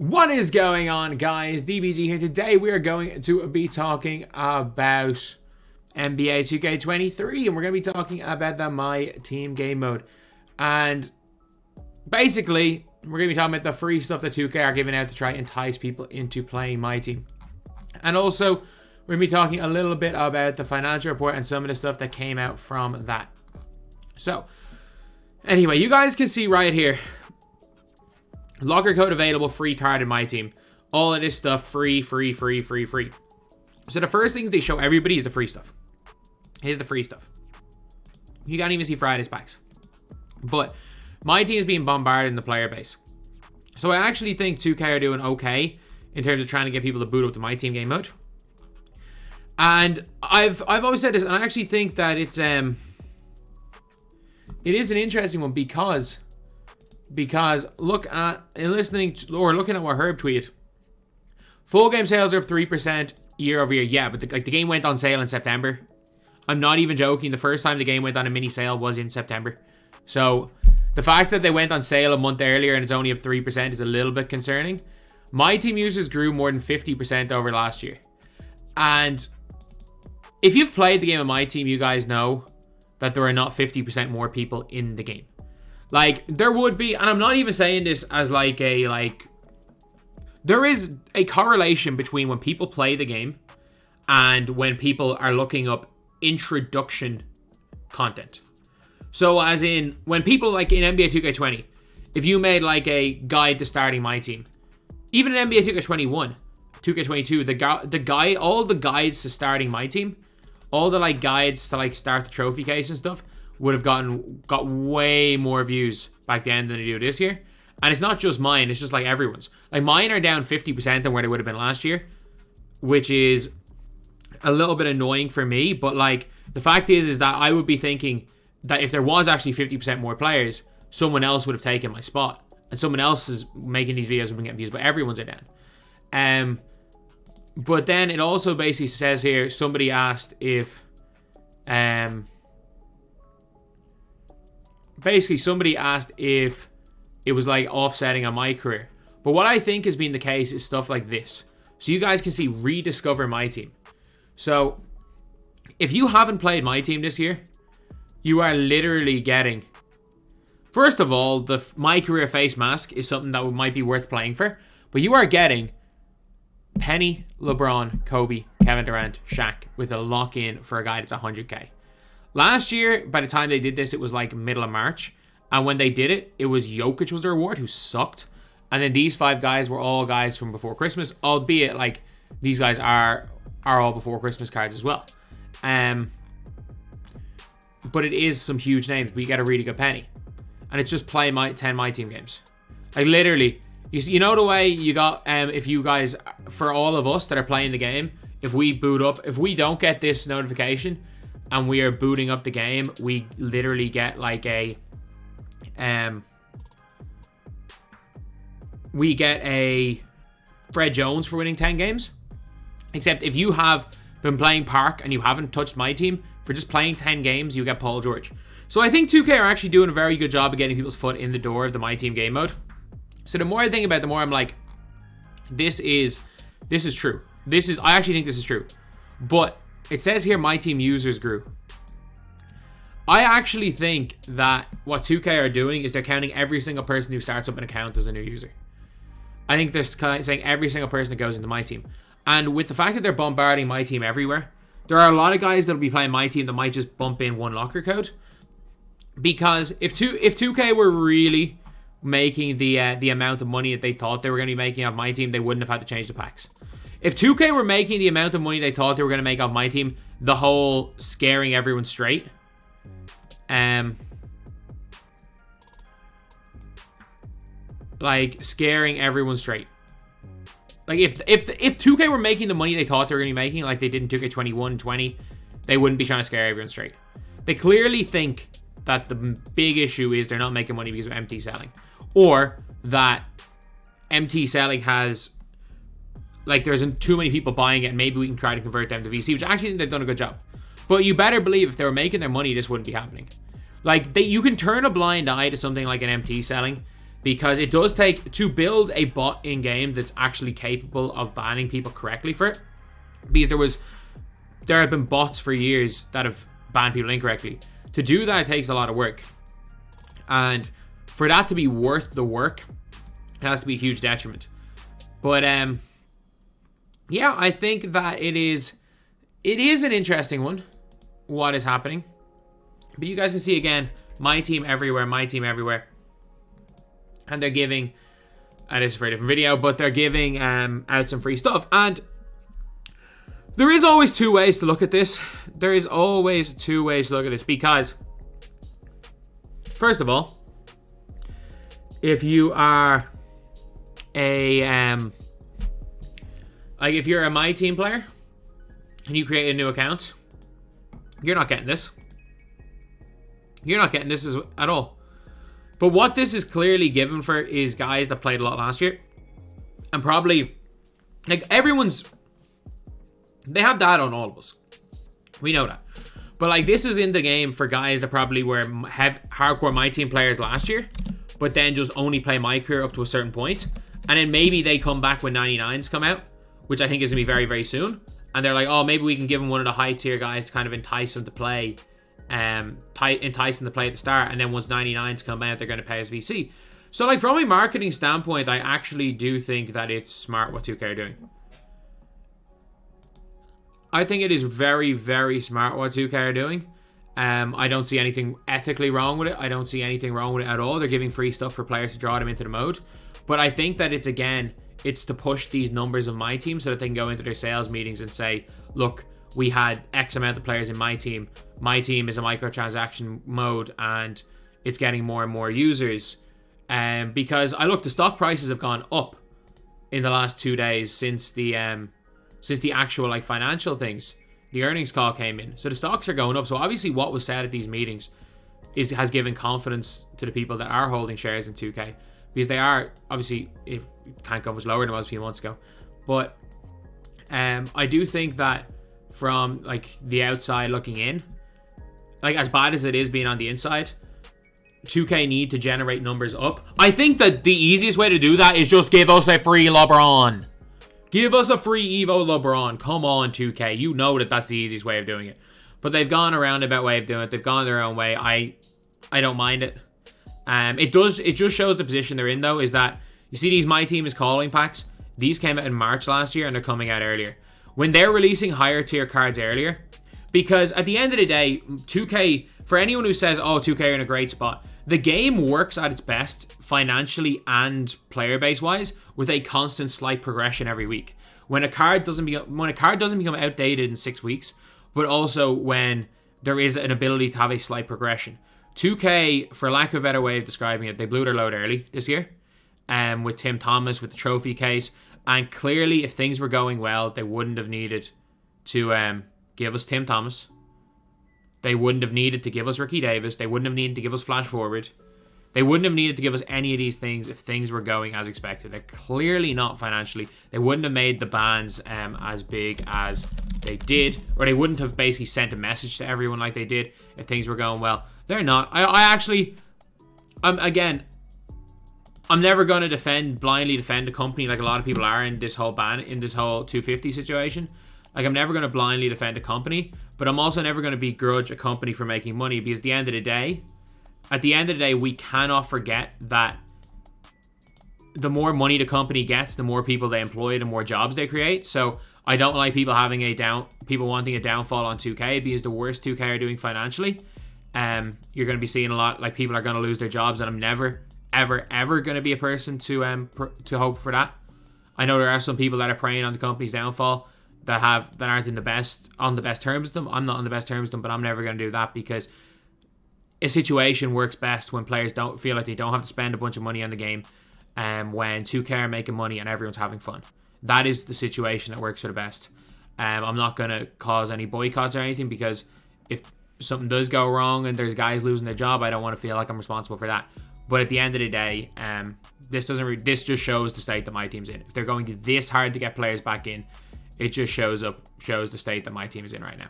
What is going on, guys? DBG here. Today we are going to be talking about NBA 2K23, and we're going to be talking about the MyTEAM game mode. And basically, we're going to be talking about the free stuff that 2K are giving out to try and entice people into playing MyTEAM. And also, we're going to be talking a little bit about the financial report and some of the stuff that came out from that. So, anyway, you guys can see right here. Locker code available, free card in MyTEAM. All of this stuff, free. So the first thing they show everybody is the free stuff. Here's the free stuff. You can't even see Friday's packs. But MyTEAM is being bombarded in the player base. So I actually think 2K are doing okay in terms of trying to get people to boot up the MyTEAM game mode. And I've always said this, and I actually think that it is an interesting one because look at and listening to, or looking at what Herb tweeted. Full game sales are up 3% year over year. Yeah, but the game went on sale in September. I'm not even joking. The first time the game went on a mini sale was in September. So the fact that they went on sale a month earlier and it's only up 3% is a little bit concerning. MyTEAM users grew more than 50% over last year. And if you've played the game of MyTEAM, you guys know that there are not 50% more people in the game. Like, there would be, and I'm not even saying this as there is a correlation between when people play the game and when people are looking up introduction content. So, as in, when people, like in NBA 2K20, if you made like a guide to starting MyTEAM, even in NBA 2K21, 2K22, all the guides to starting MyTEAM, all the like guides to like start the trophy case and stuff, would have got way more views back then than they do this year. And it's not just mine, it's just like everyone's. Like mine are down 50% than where they would have been last year, which is a little bit annoying for me. But like the fact is that I would be thinking that if there was actually 50% more players, someone else would have taken my spot. And someone else is making these videos and getting views, but everyone's are down. But then it also basically says here, somebody asked if somebody asked if it was like offsetting on my career. But what I think has been the case is stuff like this. So you guys can see rediscover MyTEAM. So if you haven't played MyTEAM this year, you are literally getting, first of all, the my career face mask is something that might be worth playing for. But you are getting Penny, LeBron, Kobe, Kevin Durant, Shaq with a lock-in for a guy that's 100k. Last year, by the time they did this, it was like middle of March. And when they did it, it was Jokic was the reward, who sucked. And then these 5 guys were all guys from before Christmas, albeit like these guys are all before Christmas cards as well. But it is some huge names, but you get a really good penny. And it's just play 10 MyTEAM games. Like literally, you know the way you got, if you guys, for all of us that are playing the game, if we boot up, if we don't get this notification, and we are booting up the game, we literally get like a we get a Fred Jones for winning 10 games. Except if you have been playing Park and you haven't touched MyTEAM, for just playing 10 games, you get Paul George. So I think 2K are actually doing a very good job of getting people's foot in the door of the MyTEAM game mode. So the more I think about it, the more I'm like, this is true. I actually think this is true. But it says here MyTEAM users grew. I actually think that what 2K are doing is they're counting every single person who starts up an account as a new user. I think they're saying every single person that goes into MyTEAM. And with the fact that they're bombarding MyTEAM everywhere, there are a lot of guys that'll be playing MyTEAM that might just bump in one locker code. Because if 2K were really making the amount of money that they thought they were going to be making off MyTEAM, they wouldn't have had to change the packs. If 2K were making the amount of money they thought they were going to make off MyTEAM, the whole scaring everyone straight, like scaring everyone straight. Like if 2K were making the money they thought they were going to be making, like they did in 2K21 20, they wouldn't be trying to scare everyone straight. They clearly think that the big issue is they're not making money because of empty selling, or that empty selling has, like, there's too many people buying it and maybe we can try to convert them to VC, which I actually think they've done a good job. But you better believe if they were making their money, this wouldn't be happening. Like, you can turn a blind eye to something like an MT selling. because it does take to build a bot in game that's actually capable of banning people correctly for it. Because there have been bots for years that have banned people incorrectly. To do that, it takes a lot of work, and for that to be worth the work, it has to be a huge detriment. But yeah, I think that it is an interesting one, what is happening. But you guys can see again, my team everywhere, my team everywhere. And they're giving, and this is for a different video, but they're giving out some free stuff. And there is always two ways to look at this. There is always two ways to look at this, because first of all, if you are a like if you're a MyTEAM player and you create a new account, you're not getting this. You're not getting this at all. But what this is clearly given for is guys that played a lot last year. And probably, like, they have that on all of us. We know that. But, like, this is in the game for guys that probably were hardcore MyTEAM players last year, but then just only play my career up to a certain point. And then maybe they come back when 99s come out, which I think is going to be very, very soon. And they're like, oh, maybe we can give them one of the high tier guys to kind of entice them to play. Entice them to play at the start. And then once 99s come out, they're going to pay us VC. So, like, from a marketing standpoint, I actually do think that it's smart what 2K are doing. I think it is very, very smart what 2K are doing. I don't see anything ethically wrong with it. I don't see anything wrong with it at all. They're giving free stuff for players to draw them into the mode. But I think that it's to push these numbers of my team so that they can go into their sales meetings and say, look, we had X amount of players in my team. My team is a microtransaction mode and it's getting more and more users. Because the stock prices have gone up in the last 2 days since the actual like financial things, the earnings call came in. So the stocks are going up. So obviously what was said at these meetings has given confidence to the people that are holding shares in 2K, because they are obviously, it can't go much lower than it was a few months ago. But I do think that from like the outside looking in, like as bad as it is being on the inside, 2K need to generate numbers up. I think that the easiest way to do that is just give us a free LeBron. Give us a free Evo LeBron. Come on, 2K. You know that that's the easiest way of doing it. But they've gone a roundabout way of doing it. They've gone their own way. I don't mind it. It just shows the position they're in, though, is that you see these My Team is calling packs. These came out in March last year and they're coming out earlier. When they're releasing higher tier cards earlier, because at the end of the day, 2K, for anyone who says, oh, 2K are in a great spot, the game works at its best financially and player base wise with a constant slight progression every week. When a card doesn't become outdated in 6 weeks, but also when there is an ability to have a slight progression. 2K, for lack of a better way of describing it, they blew their load early this year, with Tim Thomas, with the trophy case, and clearly if things were going well, they wouldn't have needed to give us Tim Thomas. They wouldn't have needed to give us Ricky Davis. They wouldn't have needed to give us Flash Forward. They wouldn't have needed to give us any of these things if things were going as expected. They're clearly not financially. They wouldn't have made the bans as big as they did, or they wouldn't have basically sent a message to everyone like they did if things were going well. They're not. I'm never going to blindly defend a company like a lot of people are in this whole 250 situation. Like, I'm never going to blindly defend a company, but I'm also never going to begrudge a company for making money, because at the end of the day, we cannot forget that the more money the company gets, the more people they employ, the more jobs they create. So I don't like people wanting a downfall on 2K, because the worst 2K are doing financially, you're going to be seeing a lot, like, people are going to lose their jobs, and I'm never, ever, ever going to be a person to hope for that. I know there are some people that are preying on the company's downfall that aren't on the best terms with them. I'm not on the best terms with them, but I'm never going to do that, because a situation works best when players don't feel like they don't have to spend a bunch of money on the game, when 2K are making money and everyone's having fun. That is the situation that works for the best. I'm not going to cause any boycotts or anything, because if something does go wrong and there's guys losing their job, I don't want to feel like I'm responsible for that. But at the end of the day, this just shows the state that my team's in. If they're going this hard to get players back in, it just shows the state that my team is in right now.